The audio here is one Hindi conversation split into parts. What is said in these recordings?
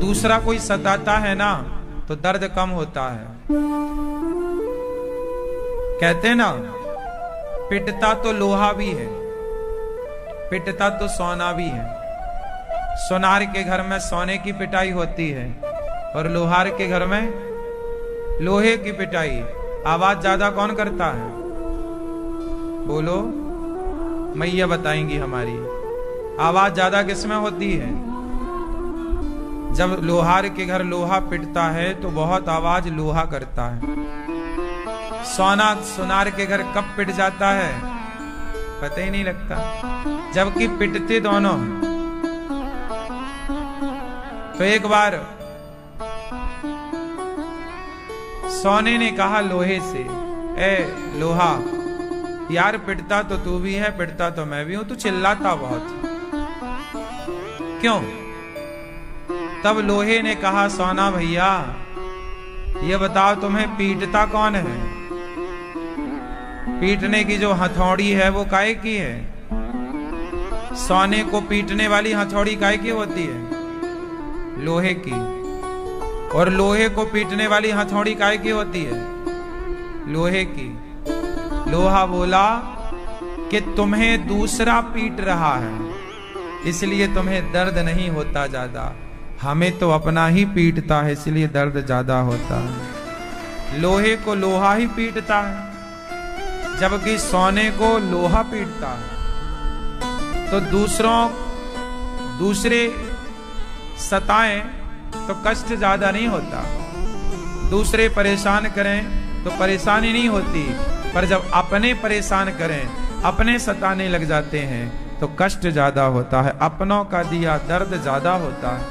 दूसरा कोई सताता है ना तो दर्द कम होता है। कहते हैं ना, पिटता तो लोहा भी है, पिटता तो सोना भी है। सोनार के घर में सोने की पिटाई होती है और लोहार के घर में लोहे की पिटाई। आवाज ज्यादा कौन करता है? बोलो, मैया बताएंगी हमारी। आवाज ज्यादा किसमें होती है? जब लोहार के घर लोहा पिटता है तो बहुत आवाज लोहा करता है। सोनार के घर कब पिट जाता है पता ही नहीं लगता, जबकि पिटते दोनों। तो एक बार सोने ने कहा लोहे से, ए लोहा, यार पिटता तो तू भी है, पिटता तो मैं भी हूं, तू चिल्लाता बहुत क्यों? तब लोहे ने कहा, सोना भैया ये बताओ तुम्हें पीटता कौन है? पीटने की जो हथौड़ी है वो काहे की है? सोने को पीटने वाली हथौड़ी काहे की होती है? लोहे की। और लोहे को पीटने वाली हथौड़ी काहे की होती है? लोहे की। लोहा बोला कि तुम्हें दूसरा पीट रहा है इसलिए तुम्हें दर्द नहीं होता ज्यादा, हमें तो अपना ही पीटता है इसलिए दर्द ज्यादा होता है। लोहे को लोहा ही पीटता है जबकि सोने को लोहा पीटता है। तो दूसरे सताएं तो कष्ट ज्यादा नहीं होता, दूसरे परेशान करें तो परेशानी नहीं होती, पर जब अपने परेशान करें, अपने सताने लग जाते हैं तो कष्ट ज्यादा होता है। अपनों का दिया दर्द ज्यादा होता है।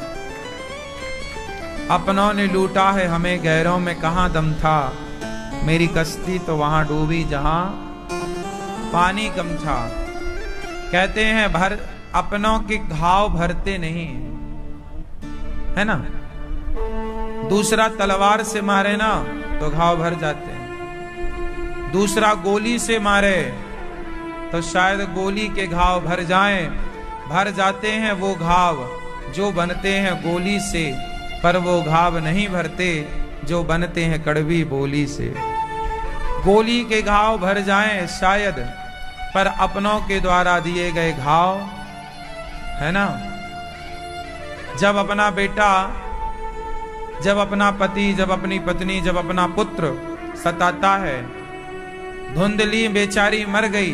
अपनों ने लूटा है हमें, गैरों में कहां दम था, मेरी कश्ती तो वहां डूबी जहां पानी कम था। कहते हैं भर अपनों के घाव भरते नहीं, है ना? दूसरा तलवार से मारे ना तो घाव भर जाते हैं, दूसरा गोली से मारे तो शायद गोली के घाव भर जाएं। भर जाते हैं वो घाव जो बनते हैं गोली से, पर वो घाव नहीं भरते जो बनते हैं कड़वी बोली से। गोली के घाव भर जाएं शायद, पर अपनों के द्वारा दिए गए घाव, है ना? जब अपना बेटा, जब अपना पति, जब अपनी पत्नी, जब अपना पुत्र सताता है, धुंधली बेचारी मर गई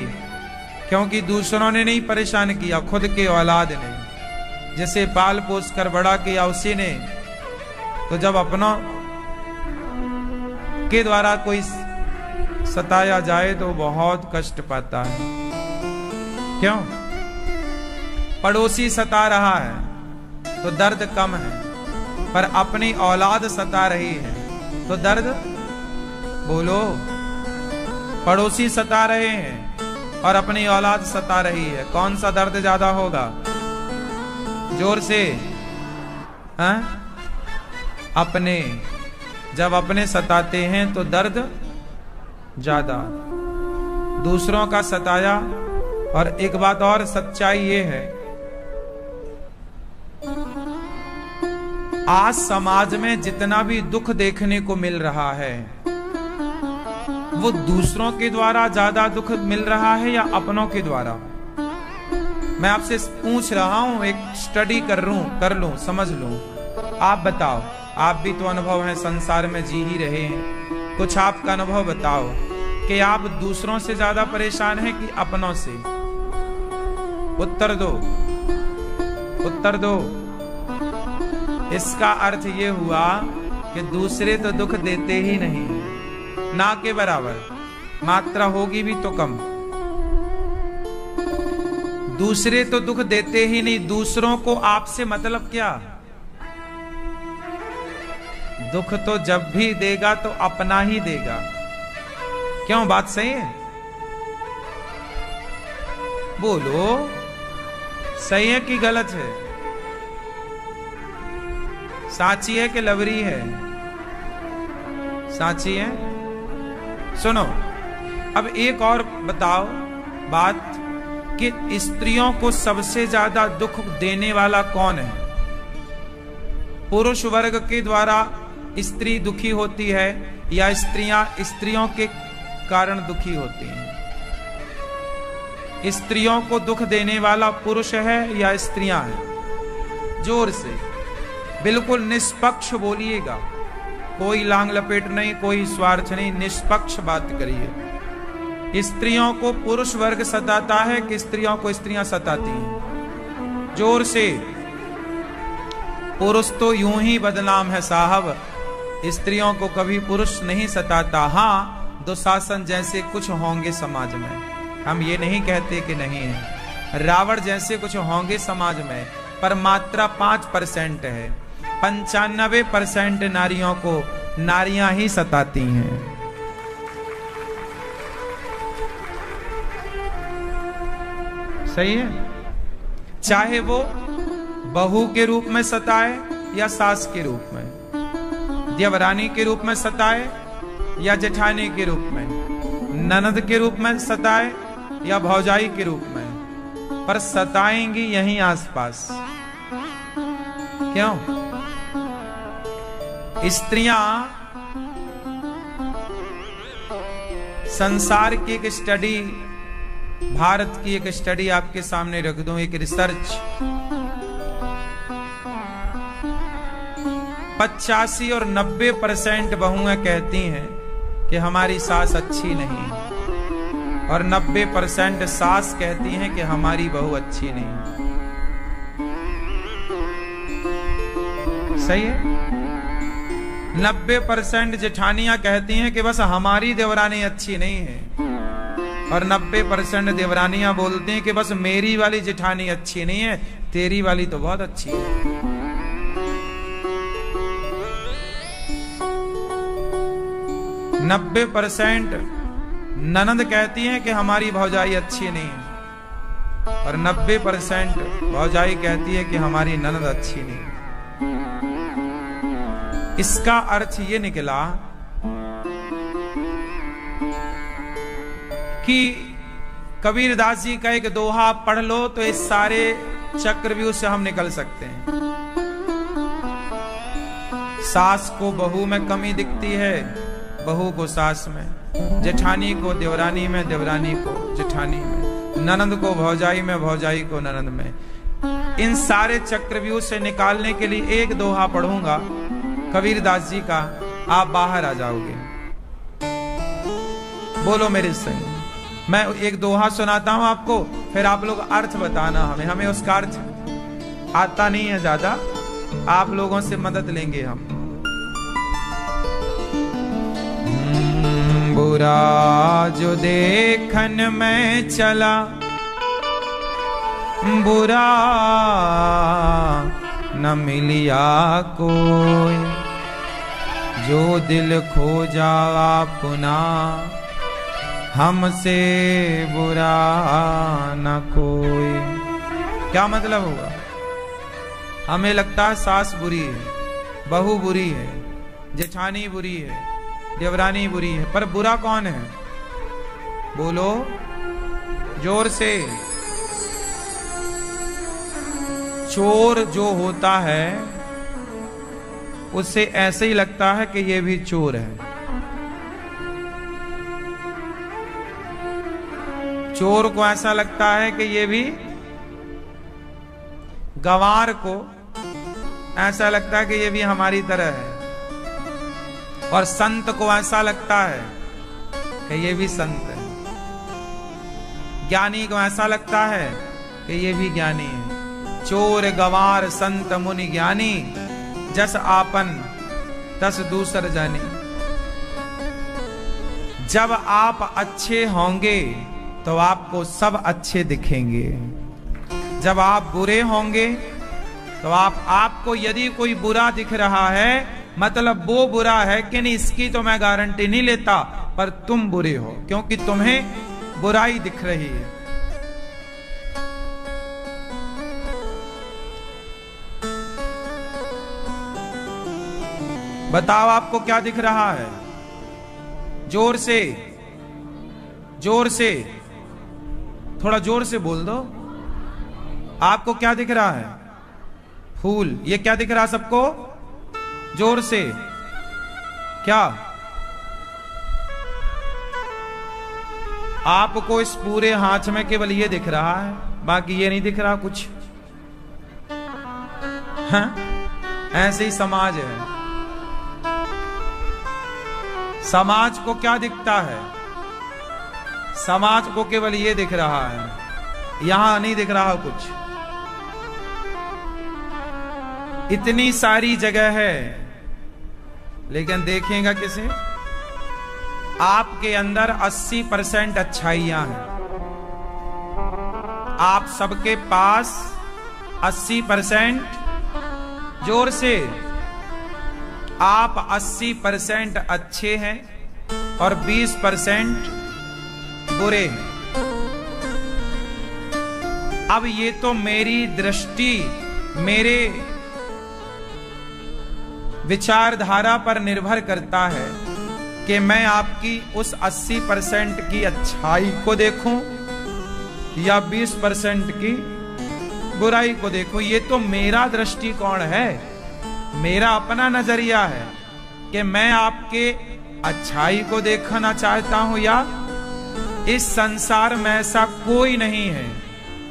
क्योंकि दूसरों ने नहीं परेशान किया, खुद के औलाद ने, जिसे पाल पोस कर बड़ा किया उसी ने। तो जब अपनों के द्वारा कोई सताया जाए तो बहुत कष्ट पाता है। क्यों? पड़ोसी सता रहा है तो दर्द कम है, पर अपनी औलाद सता रही है तो दर्द, बोलो, पड़ोसी सता रहे हैं और अपनी औलाद सता रही है, कौन सा दर्द ज्यादा होगा? जोर से, हैं? अपने। जब अपने सताते हैं तो दर्द ज्यादा, दूसरों का सताया। और एक बात और सच्चाई ये है, आज समाज में जितना भी दुख देखने को मिल रहा है वो दूसरों के द्वारा ज्यादा दुख मिल रहा है या अपनों के द्वारा? मैं आपसे पूछ रहा हूं, एक स्टडी कर लूं, समझ लूं। आप बताओ, आप भी तो अनुभव है, संसार में जी ही रहे हैं, कुछ आपका अनुभव बताओ कि आप दूसरों से ज्यादा परेशान हैं कि अपनों से? उत्तर दो, उत्तर दो। इसका अर्थ ये हुआ कि दूसरे तो दुख देते ही नहीं, ना के बराबर, मात्रा होगी भी तो कम। दूसरे तो दुख देते ही नहीं, दूसरों को आपसे मतलब क्या? दुख तो जब भी देगा तो अपना ही देगा। क्यों? बात सही है? बोलो, सही है कि गलत है? साची है कि लवरी है? साची है। सुनो, अब एक और बताओ बात कि स्त्रियों को सबसे ज्यादा दुख देने वाला कौन है? पुरुष वर्ग के द्वारा स्त्री दुखी होती है या स्त्रियां स्त्रियों के कारण दुखी होती हैं? स्त्रियों को दुख देने वाला पुरुष है या स्त्रियां हैं? जोर से, बिल्कुल निष्पक्ष बोलिएगा, कोई लांग लपेट नहीं, कोई स्वार्थ नहीं, निष्पक्ष बात करिए। स्त्रियों को पुरुष वर्ग सताता है कि स्त्रियों को स्त्रियां सताती हैं? जोर से। पुरुष तो यूं ही बदनाम है साहब, स्त्रियों को कभी पुरुष नहीं सताता। हाँ, दुशासन जैसे कुछ होंगे समाज में, हम ये नहीं कहते कि नहीं है। रावण जैसे कुछ होंगे समाज में, पर मात्रा 5% है। 95% नारियों को नारियां ही सताती हैं। सही है? चाहे वो बहू के रूप में सताए या सास के रूप में, देवरानी के रूप में सताए या जेठानी के रूप में, ननद के रूप में सताए या भौजाई के रूप में, पर सताएंगी यहीं आसपास। क्यों? स्त्रियां संसार की एक स्टडी, भारत की एक स्टडी आपके सामने रख दूं, एक रिसर्च। 85 और 90% बहुएं कहती हैं कि हमारी सास अच्छी नहीं, और 90% सास कहती हैं कि हमारी बहू अच्छी नहीं। सही है? 90% जेठानियां कहती हैं कि बस हमारी देवरानी अच्छी नहीं है, और 90% देवरानियां बोलती हैं कि बस मेरी वाली जेठानी अच्छी नहीं है, तेरी वाली तो बहुत अच्छी है। 90% ननद कहती हैं कि हमारी भौजाई अच्छी नहीं है, और 90% भौजाई कहती है कि हमारी ननद अच्छी नहीं है। इसका अर्थ ये निकला कि कबीरदास जी का एक दोहा पढ़ लो तो इस सारे चक्रव्यूह से हम निकल सकते हैं। सास को बहू में कमी दिखती है, बहू को सास में, जेठानी को देवरानी में, देवरानी को जेठानी में, ननंद को भौजाई में, भौजाई को ननंद में। इन सारे चक्रव्यूह से निकालने के लिए एक दोहा पढ़ूंगा कबीरदास जी का, आप बाहर आ जाओगे। बोलो मेरे संग। मैं एक दोहा सुनाता हूं आपको, फिर आप लोग अर्थ बताना हमें उसका अर्थ आता नहीं है ज्यादा, आप लोगों से मदद लेंगे हम। बुरा जो देखन में चला, बुरा न मिलिया कोई, जो दिल खोजा अपना, हमसे बुरा न कोई। क्या मतलब होगा? हमें लगता है सास बुरी है, बहू बुरी है, जेठानी बुरी है, देवरानी बुरी है, पर बुरा कौन है? बोलो जोर से। चोर जो होता है उससे ऐसे ही लगता है कि ये भी चोर है। चोर को ऐसा लगता है कि ये भी, गंवार को ऐसा लगता है कि ये भी हमारी तरह है, और संत को ऐसा लगता है कि ये भी संत है, ज्ञानी को ऐसा लगता है कि ये भी ज्ञानी है। चोर गंवार संत मुनि ज्ञानी, जस आपन तस दूसर जानी। जब आप अच्छे होंगे तो आपको सब अच्छे दिखेंगे, जब आप बुरे होंगे तो आपको यदि कोई बुरा दिख रहा है, मतलब वो बुरा है कि नहीं, इसकी तो मैं गारंटी नहीं लेता, पर तुम बुरे हो क्योंकि तुम्हें बुराई दिख रही है। बताओ आपको क्या दिख रहा है? जोर से, जोर से, थोड़ा जोर से बोल दो। आपको क्या दिख रहा है? फूल। ये क्या दिख रहा है सबको? जोर से। क्या आपको इस पूरे हाथ में केवल ये दिख रहा है, बाकी ये नहीं दिख रहा कुछ? हाँ? ऐसे ही समाज है। समाज को क्या दिखता है? समाज को केवल ये दिख रहा है, यहां नहीं दिख रहा कुछ। इतनी सारी जगह है, लेकिन देखेगा किसे? आपके अंदर 80% अच्छाइयां हैं। आप सबके पास 80%, जोर से, आप 80% अच्छे हैं और 20% बुरे हैं। अब ये तो मेरी दृष्टि, मेरे विचारधारा पर निर्भर करता है कि मैं आपकी उस 80% की अच्छाई को देखूं या 20% की बुराई को देखूं। ये तो मेरा दृष्टिकोण है, मेरा अपना नजरिया है कि मैं आपके अच्छाई को देखना चाहता हूं, या इस संसार में ऐसा कोई नहीं है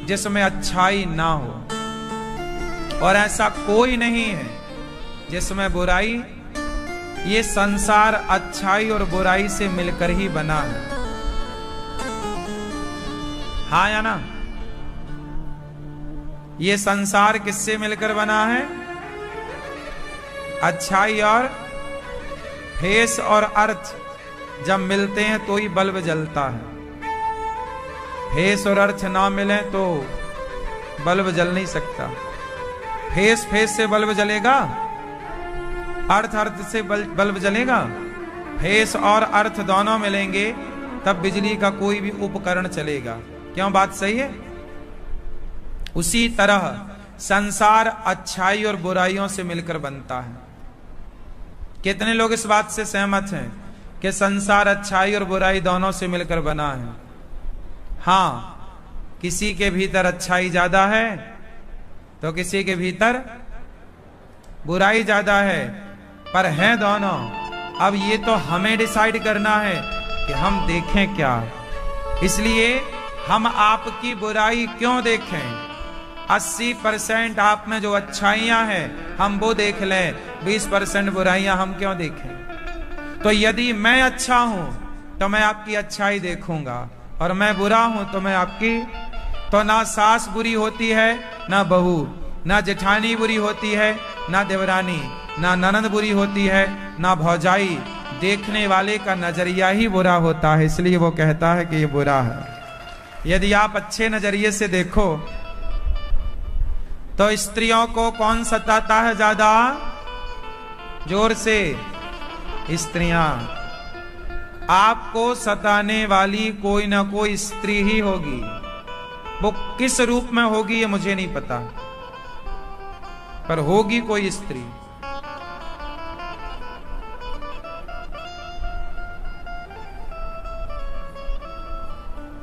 जिसमें अच्छाई ना हो, और ऐसा कोई नहीं है जिसमें बुराई। ये संसार अच्छाई और बुराई से मिलकर ही बना है। हाँ या ना? ये संसार किससे मिलकर बना है? अच्छाई और फेस और अर्थ जब मिलते हैं तो ही बल्ब जलता है। फेस और अर्थ ना मिले तो बल्ब जल नहीं सकता। फेस से बल्ब जलेगा, अर्थ से बल्ब जलेगा। फेस और अर्थ दोनों मिलेंगे तब बिजली का कोई भी उपकरण चलेगा। क्यों? बात सही है। उसी तरह संसार अच्छाई और बुराइयों से मिलकर बनता है। कितने लोग इस बात से सहमत हैं कि संसार अच्छाई और बुराई दोनों से मिलकर बना है? हाँ, किसी के भीतर अच्छाई ज्यादा है तो किसी के भीतर बुराई ज्यादा है, पर हैं दोनों। अब ये तो हमें डिसाइड करना है कि हम देखें क्या। इसलिए हम आपकी बुराई क्यों देखें? 80% आप में जो अच्छाइयां हैं हम वो देख लें, 20% बुराइयां हम क्यों देखें? तो यदि मैं अच्छा हूं तो मैं आपकी अच्छाई देखूंगा, और मैं बुरा हूं तो मैं आपकी। तो ना सास बुरी होती है, ना बहू, ना जेठानी बुरी होती है, ना देवरानी, ना ननद बुरी होती है, ना भौजाई। देखने वाले का नजरिया ही बुरा होता है, इसलिए वो कहता है कि ये बुरा है। यदि आप अच्छे नजरिए से देखो तो स्त्रियों को कौन सताता है ज्यादा? जोर से, स्त्रियां। आपको सताने वाली कोई ना कोई स्त्री ही होगी। वो किस रूप में होगी ये मुझे नहीं पता, पर होगी कोई स्त्री।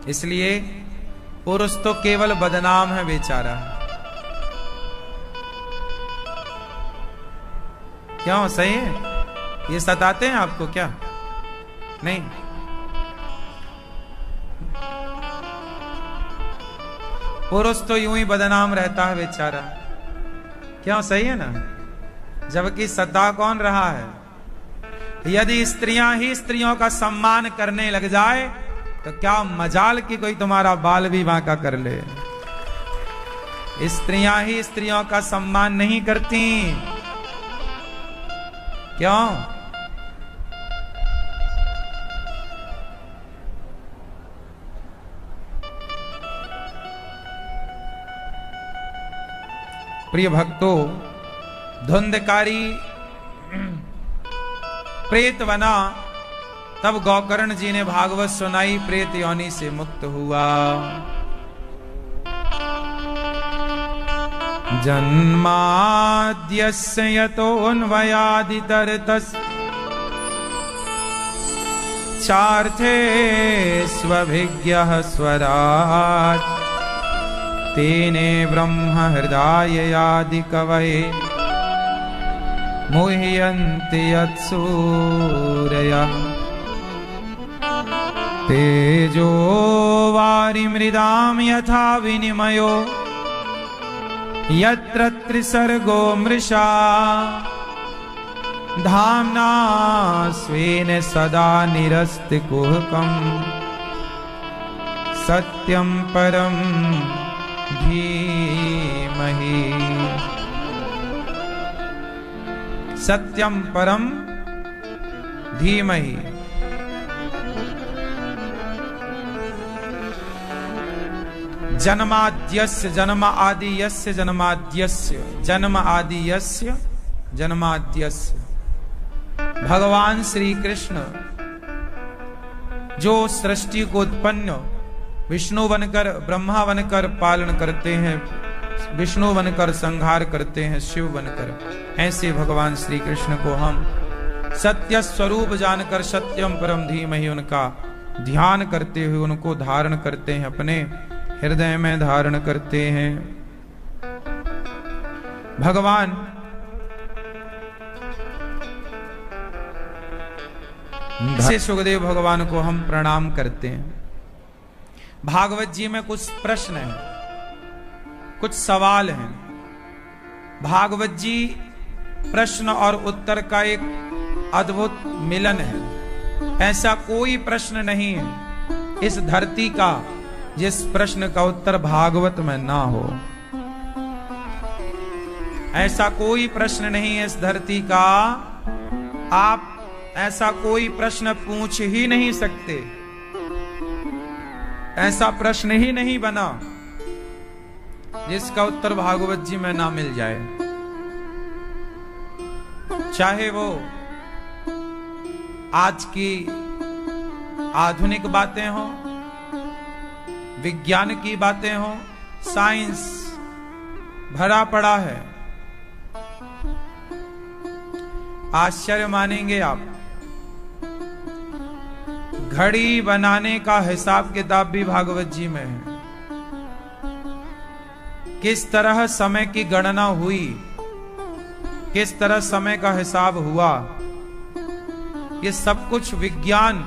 इसलिए पुरुष तो केवल बदनाम है बेचारा। क्यों? सही है? ये सताते हैं आपको क्या? नहीं। पुरुष तो यूं ही बदनाम रहता है बेचारा। क्यों? सही है ना? जबकि सता कौन रहा है? यदि स्त्रियां ही स्त्रियों का सम्मान करने लग जाए तो क्या मजाल कि कोई तुम्हारा बाल भी बांका कर ले। स्त्रियां ही स्त्रियों का सम्मान नहीं करती। क्यों? प्रिय भक्तों, धुंधकारी प्रेत बना, तब गौकर्ण जी ने भागवत सुनाई, प्रेत योनि से मुक्त हुआ। जन्माद्यस्य यतोऽन्वयादितरतश्चार्थे स्वभिज्ञः स्वराट् तेने ब्रह्म हृदय आदि कवये मुह्यन्ति यत्सूरयः तेजो वारिमृदां यथा विनिमयो यत्र त्रिसर्गो मृषा धाम्ना स्वेन सदा निरस्तिकुहकम् सत्यं परं धीमहि। सत्यं परम धीमहि। जन्माद्यस्य जन्म आदि यस्य जन्माद्यस्य जन्म आदि यस्य जन्माद्यस्य। भगवान श्री कृष्ण जो सृष्टि को उत्पन्न विष्णु बनकर ब्रह्मा बनकर पालन करते हैं, विष्णु बनकर संहार करते हैं, शिव बनकर, ऐसे भगवान श्री कृष्ण को हम सत्य स्वरूप जानकर सत्यम परम धीमहि उनका ध्यान करते हुए उनको धारण करते हैं, अपने हृदय में धारण करते हैं। भगवान से सुखदेव भगवान को हम प्रणाम करते हैं। भागवत जी में कुछ प्रश्न हैं, कुछ सवाल हैं। भागवत जी प्रश्न और उत्तर का एक अद्भुत मिलन है। ऐसा कोई प्रश्न नहीं है इस धरती का जिस प्रश्न का उत्तर भागवत में ना हो। ऐसा कोई प्रश्न नहीं है इस धरती का, आप ऐसा कोई प्रश्न पूछ ही नहीं सकते, ऐसा प्रश्न ही नहीं बना जिसका उत्तर भागवत जी में ना मिल जाए। चाहे वो आज की आधुनिक बातें हो, विज्ञान की बातें हो, साइंस भरा पड़ा है। आश्चर्य मानेंगे आप, घड़ी बनाने का हिसाब किताब भी भागवत जी में है। किस तरह समय की गणना हुई, किस तरह समय का हिसाब हुआ, ये सब कुछ विज्ञान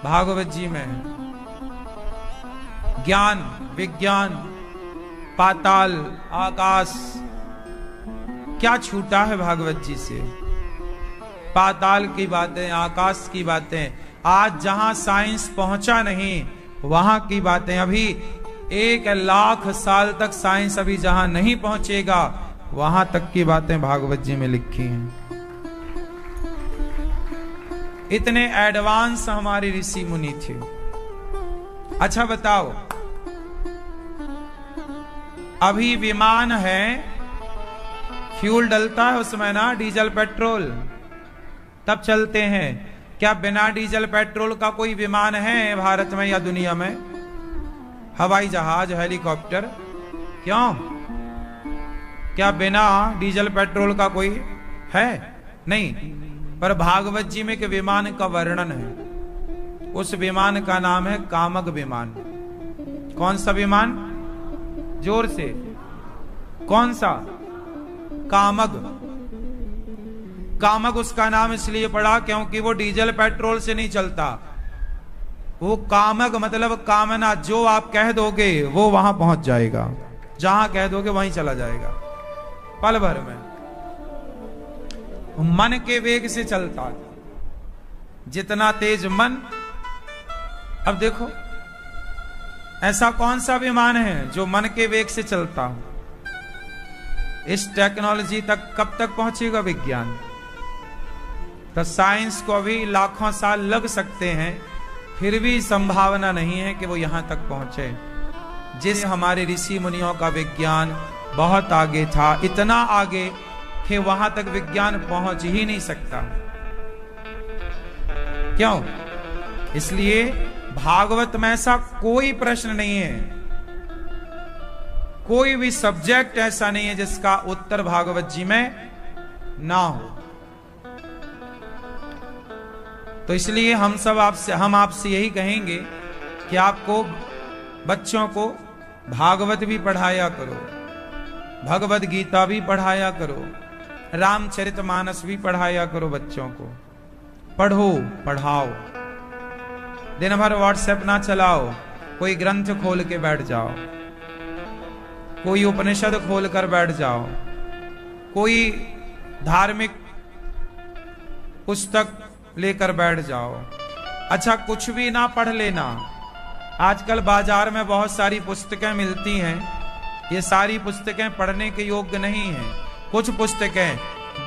भागवत जी में है। ज्ञान, विज्ञान, पाताल, आकाश, क्या छूटा है भागवत जी से? पाताल की बातें, आकाश की बातें, आज जहां साइंस पहुंचा नहीं वहां की बातें, अभी 1,00,000 साल तक साइंस अभी जहां नहीं पहुंचेगा वहां तक की बातें भागवत जी में लिखी हैं। इतने एडवांस हमारे ऋषि मुनि थे। अच्छा बताओ, अभी विमान है, फ्यूल डलता है उसमें ना, डीजल पेट्रोल, तब चलते हैं। क्या बिना डीजल पेट्रोल का कोई विमान है भारत में या दुनिया में? हवाई जहाज, हेलीकॉप्टर, क्यों? क्या बिना डीजल पेट्रोल का कोई है? नहीं। पर भागवत जी में के विमान का वर्णन है। उस विमान का नाम है कामग विमान। कौन सा विमान? जोर से, कौन सा? कामग। कामग उसका नाम इसलिए पड़ा क्योंकि वो डीजल पेट्रोल से नहीं चलता। वो कामग मतलब कामना, जो आप कह दोगे वो वहां पहुंच जाएगा, जहां कह दोगे वहीं चला जाएगा पल भर में। मन के वेग से चलता था, जितना तेज मन। अब देखो, ऐसा कौन सा विमान है जो मन के वेग से चलता हो? इस टेक्नोलॉजी तक कब तक पहुंचेगा विज्ञान? तो साइंस को अभी लाखों साल लग सकते हैं, फिर भी संभावना नहीं है कि वो यहां तक पहुंचे। जिस हमारे ऋषि मुनियों का विज्ञान बहुत आगे था, इतना आगे कि वहां तक विज्ञान पहुंच ही नहीं सकता। क्यों? इसलिए भागवत में ऐसा कोई प्रश्न नहीं है, कोई भी सब्जेक्ट ऐसा नहीं है जिसका उत्तर भागवत जी में ना हो। तो इसलिए हम आपसे यही कहेंगे कि आपको, बच्चों को भागवत भी पढ़ाया करो, भगवत गीता भी पढ़ाया करो, रामचरितमानस भी पढ़ाया करो बच्चों को। पढ़ो, पढ़ाओ। दिन भर व्हाट्सएप ना चलाओ, कोई ग्रंथ खोल के बैठ जाओ, कोई उपनिषद खोल कर बैठ जाओ, कोई धार्मिक पुस्तक लेकर बैठ जाओ। अच्छा, कुछ भी ना पढ़ लेना। आजकल बाजार में बहुत सारी पुस्तकें मिलती हैं, ये सारी पुस्तकें पढ़ने के योग्य नहीं हैं। कुछ पुस्तकें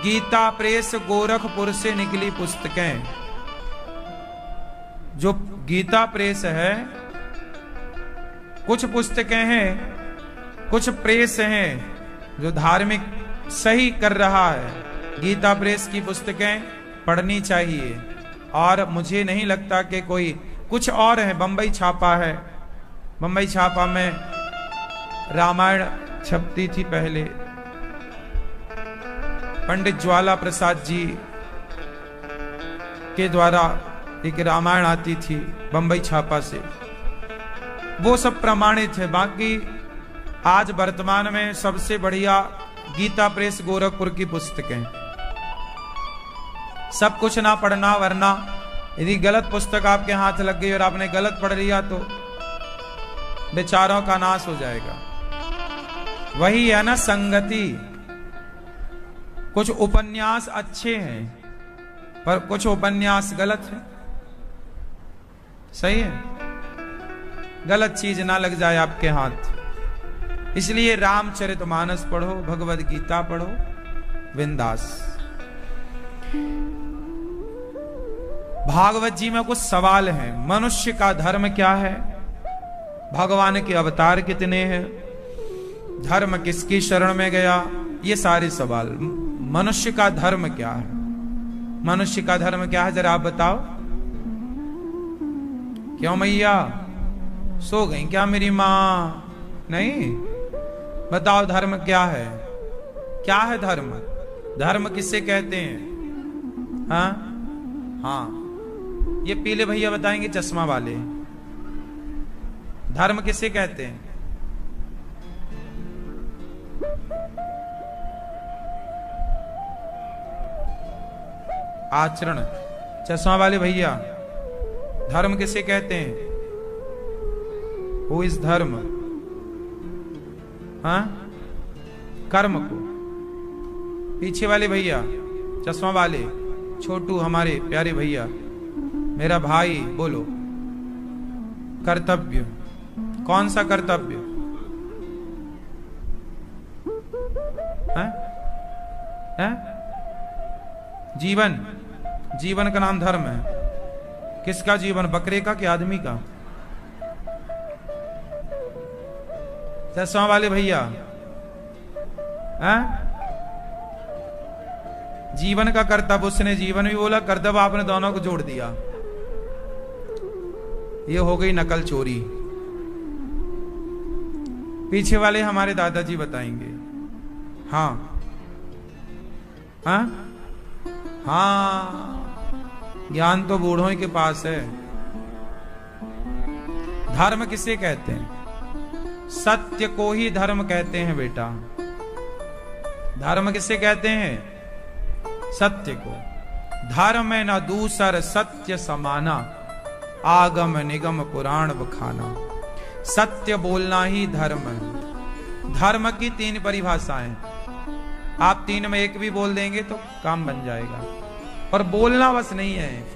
गीता प्रेस गोरखपुर से निकली पुस्तकें, जो गीता प्रेस है, कुछ पुस्तकें हैं, कुछ प्रेस हैं जो धार्मिक सही कर रहा है। गीता प्रेस की पुस्तकें पढ़नी चाहिए। और मुझे नहीं लगता कि कोई, कुछ और है, बंबई छापा है, बंबई छापा में रामायण छपती थी पहले, पंडित ज्वाला प्रसाद जी के द्वारा एक रामायण आती थी बंबई छापा से, वो सब प्रमाणित है। बाकी आज वर्तमान में सबसे बढ़िया गीता प्रेस गोरखपुर की पुस्तकें। सब कुछ ना पढ़ना, वरना यदि गलत पुस्तक आपके हाथ लग गई और आपने गलत पढ़ लिया तो बेचारों का नाश हो जाएगा। वही है ना संगति। कुछ उपन्यास अच्छे हैं पर कुछ उपन्यास गलत है। सही है, गलत चीज ना लग जाए आपके हाथ। इसलिए रामचरितमानस पढ़ो, भगवद गीता पढ़ो, बिंदास। भागवत जी में कुछ सवाल हैं। मनुष्य का धर्म क्या है, भगवान के अवतार कितने हैं, धर्म किसकी शरण में गया, ये सारे सवाल। मनुष्य का धर्म क्या है, मनुष्य का धर्म क्या है, जरा आप बताओ। क्यों मैया, सो गई क्या मेरी मां? नहीं, बताओ धर्म क्या है? क्या है धर्म? धर्म किसे कहते हैं? हाँ हाँ, ये पीले भैया बताएंगे, चश्मा वाले। धर्म किसे कहते हैं? आचरण। चश्मा वाले भैया, धर्म किसे कहते हैं? Who is धर्म? हाँ, कर्म को। पीछे वाले भैया, चश्मा वाले, छोटू हमारे प्यारे भैया, मेरा भाई, बोलो। कर्तव्य। कौन सा कर्तव्य? है? है? जीवन। जीवन का नाम धर्म है। किसका जीवन? बकरे का कि आदमी का? चश्मा वाले भैया, जीवन का कर्तव्य। उसने जीवन भी बोला, कर्तव्य आपने दोनों को जोड़ दिया। ये हो गई नकल चोरी। पीछे वाले हमारे दादाजी बताएंगे। हाँ हाँ हाँ, ज्ञान तो बूढ़ों के पास है। धर्म किसे कहते हैं? सत्य को ही धर्म कहते हैं बेटा। धर्म किसे कहते हैं? सत्य को। धर्म न दूसर सत्य समाना, आगम निगम पुराण बखाना। सत्य बोलना ही धर्म है। धर्म की 3 परिभाषाएं। आप 3 में एक भी बोल देंगे तो काम बन जाएगा। और बोलना बस नहीं है।